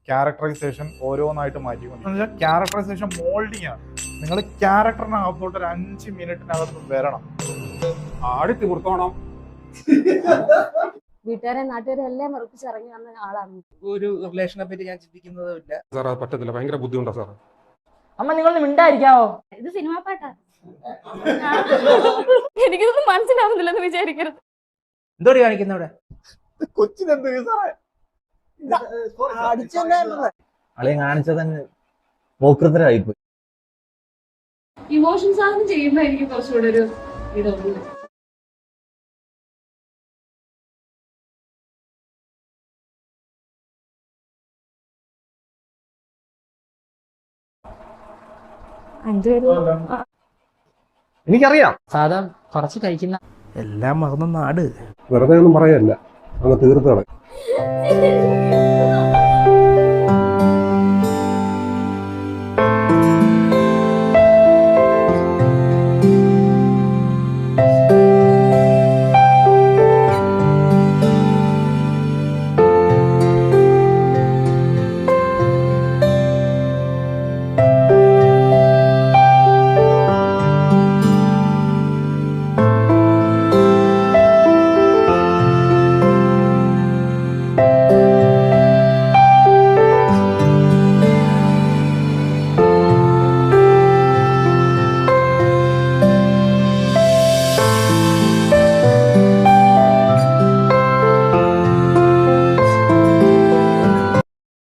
Characterisation ഓരോന്നായിട്ട് മാറ്റിക്കൊണ്ടിരിക്കും. Characterisation moulding ആണ്. നിങ്ങൾ ക്യാരക്ടറിനകത്തോട്ട് ഒരു 5 മിനിറ്റിനകത്ത് വരണം. ആടി തീർത്തോണം. വീട്ടുകാരെ നാട്ടുകാരെ എല്ലാം ഉറപ്പിച്ചിറങ്ങി വന്ന ആളാണ്. ഒരു റിലേഷനെ പറ്റി ഞാൻ ചിന്തിക്കുന്നതും ഇല്ല സാർ. അത് പറ്റത്തില്ല, ഭയങ്കര ബുദ്ധിമുട്ടാ സാർ. അമ്മ നിങ്ങളൊന്ന് മിണ്ടായിരിക്കാവോ? ഇത് സിനിമാ പാട്ടാ. എനിക്കിതൊന്നും മനസ്സിലാവുന്നില്ലെന്ന് വിചാരിക്കരുത്. എന്തോടി കാണിക്കുന്ന ഇവിടെ? കൊച്ചിനെന്ത് സാറേ അളിയെ കാണിച്ചതന്നെ പോക്കൃതരായിപ്പോയി. ഇമോഷൻസ് ആണെന്ന് ചെയ്യുമ്പോ എനിക്ക് കുറച്ചുകൂടെ ഒരു ഇതൊന്നും എനിക്കറിയാം സാധാ കുറച്ച് കഴിക്കുന്ന എല്ലാം മറന്ന നാട് വെറുതെ ഒന്നും പറയല്ല, അങ്ങ് തീർത്തോളെ.